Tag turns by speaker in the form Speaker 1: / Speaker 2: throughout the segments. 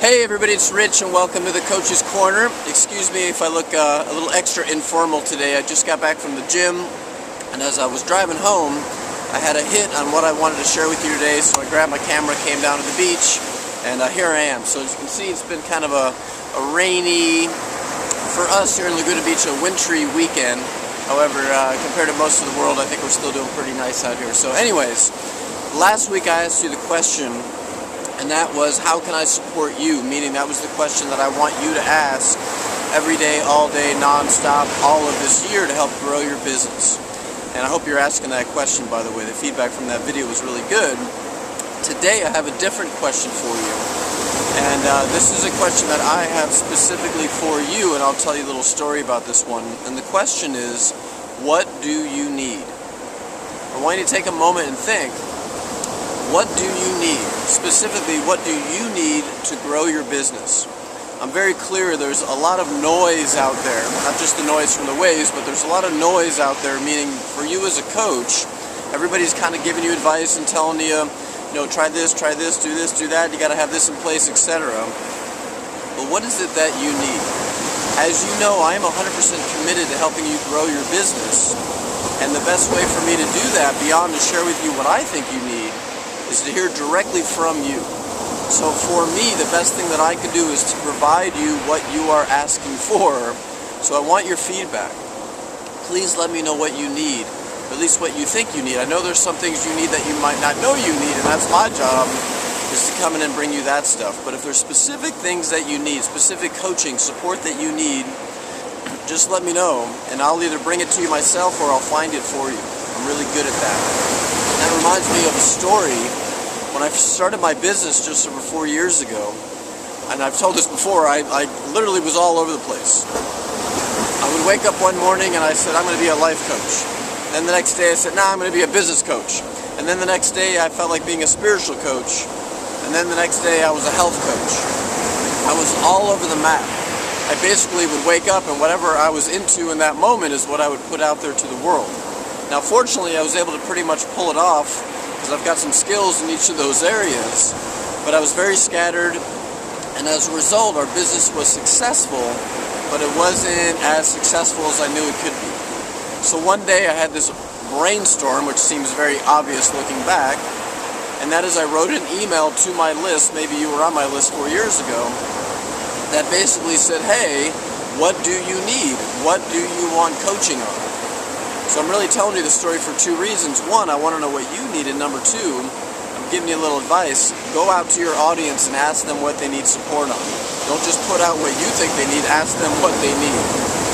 Speaker 1: Hey everybody, it's Rich and welcome to the Coach's Corner. Excuse me if I look a little extra informal today. I just got back from the gym, and as I was driving home, I had a hit on what I wanted to share with you today, so I grabbed my camera, came down to the beach, and here I am. So as you can see, it's been kind of a rainy, for us here in Laguna Beach, a wintry weekend. However, compared to most of the world, I think we're still doing pretty nice out here. So anyways, last week I asked you the question, and that was, how can I support you? Meaning that was the question that I want you to ask every day, all day, non-stop, all of this year to help grow your business. And I hope you're asking that question, by the way. The feedback from that video was really good. Today I have a different question for you. And this is a question that I have specifically for you, and I'll tell you a little story about this one. And the question is, what do you need? I want you to take a moment and think, what do you need? Specifically, what do you need to grow your business? I'm very clear there's a lot of noise out there, not just the noise from the waves, but there's a lot of noise out there, meaning for you as a coach, everybody's kind of giving you advice and telling you, try this, do that, you got to have this in place, etc. But what is it that you need? As you know, I am 100% committed to helping you grow your business, and the best way for me to do that, beyond to share with you what I think you need, is to hear directly from you. So for me, the best thing that I can do is to provide you what you are asking for. So I want your feedback. Please let me know what you need, or at least what you think you need. I know there's some things you need that you might not know you need, and that's my job, is to come in and bring you that stuff. But if there's specific things that you need, specific coaching, support that you need, just let me know, and I'll either bring it to you myself or I'll find it for you. I'm really good at that. And that reminds me of a story. When I started my business just over 4 years ago, and I've told this before, I literally was all over the place. I would wake up one morning and I said, I'm going to be a life coach. Then the next day I said, I'm going to be a business coach. And then the next day I felt like being a spiritual coach. And then the next day I was a health coach. I was all over the map. I basically would wake up and whatever I was into in that moment is what I would put out there to the world. Now fortunately I was able to pretty much pull it off, because I've got some skills in each of those areas, but I was very scattered, and as a result our business was successful, but it wasn't as successful as I knew it could be. So one day I had this brainstorm, which seems very obvious looking back, and that is I wrote an email to my list, maybe you were on my list 4 years ago, that basically said, hey, what do you need? What do you want coaching on? So I'm really telling you the story for two reasons. One, I want to know what you need, and number two, I'm giving you a little advice. Go out to your audience and ask them what they need support on. Don't just put out what you think they need, ask them what they need.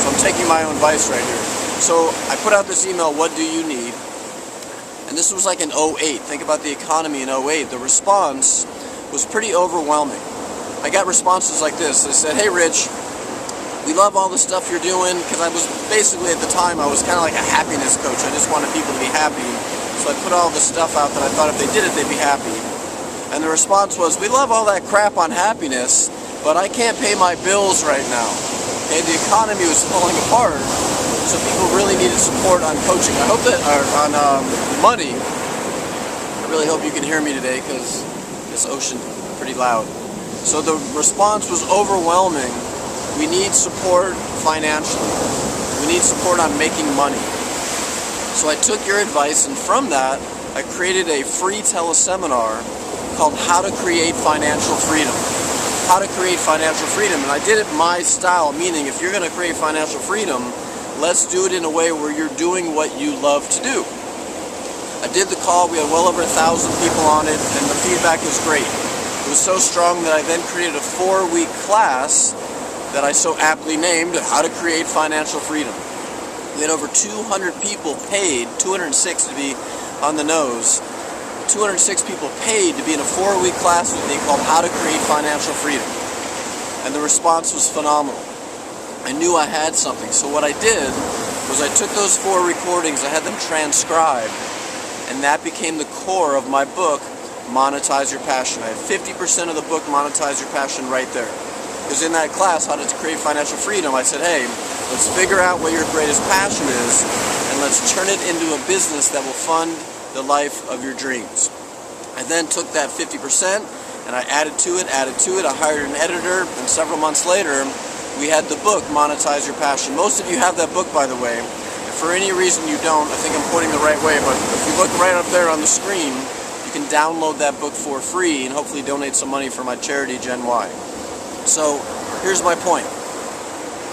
Speaker 1: So I'm taking my own advice right here. So I put out this email, what do you need? And this was like in 2008. Think about the economy in 2008. The response was pretty overwhelming. I got responses like this. They said, hey Rich, we love all the stuff you're doing, because I was basically, at the time, I was kind of like a happiness coach. I just wanted people to be happy. So I put all the stuff out that I thought if they did it, they'd be happy. And the response was, we love all that crap on happiness, but I can't pay my bills right now. Okay, the economy was falling apart, so people really needed support on coaching. I hope that, or on money. I really hope you can hear me today, because this ocean's pretty loud. So the response was overwhelming. We need support financially. We need support on making money. So I took your advice, and from that, I created a free teleseminar called How to Create Financial Freedom. How to create financial freedom. And I did it my style, meaning if you're going to create financial freedom, let's do it in a way where you're doing what you love to do. I did the call. We had well over 1,000 people on it, and the feedback was great. It was so strong that I then created a 4-week class that I so aptly named How to Create Financial Freedom. We had over 200 people paid, 206 to be on the nose, 206 people paid to be in a 4-week class with me called How to Create Financial Freedom. And the response was phenomenal. I knew I had something. So what I did was I took those 4 recordings, I had them transcribed, and that became the core of my book, Monetize Your Passion. I had 50% of the book, Monetize Your Passion, right there. Because in that class, How to Create Financial Freedom, I said, hey, let's figure out what your greatest passion is, and let's turn it into a business that will fund the life of your dreams. I then took that 50% and I added to it. I hired an editor, and several months later, we had the book, Monetize Your Passion. Most of you have that book, by the way. If for any reason you don't, I think I'm pointing the right way, but if you look right up there on the screen, you can download that book for free and hopefully donate some money for my charity, Gen Y. So, here's my point.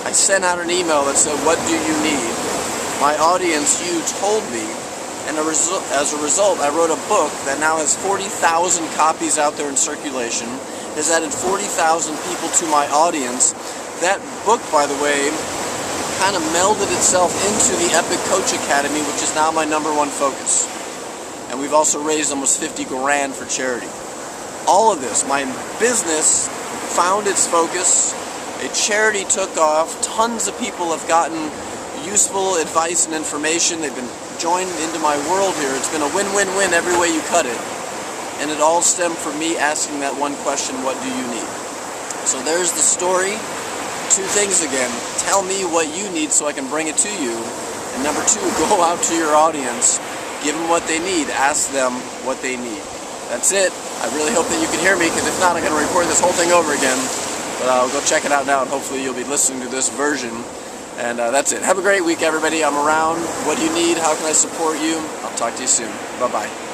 Speaker 1: I sent out an email that said, what do you need? My audience, you told me, and as a result, I wrote a book that now has 40,000 copies out there in circulation, has added 40,000 people to my audience. That book, by the way, kind of melded itself into the Epic Coach Academy, which is now my #1 focus. And we've also raised almost 50 grand for charity. All of this, my business found its focus, a charity took off, tons of people have gotten useful advice and information, they've been joined into my world here. It's been a win-win-win every way you cut it. And it all stemmed from me asking that one question, what do you need? So there's the story. 2 things again. Tell me what you need so I can bring it to you. And number 2, go out to your audience. Give them what they need. Ask them what they need. That's it. I really hope that you can hear me, because if not, I'm going to record this whole thing over again. But I'll go check it out now, and hopefully you'll be listening to this version. And that's it. Have a great week, everybody. I'm around. What do you need? How can I support you? I'll talk to you soon. Bye-bye.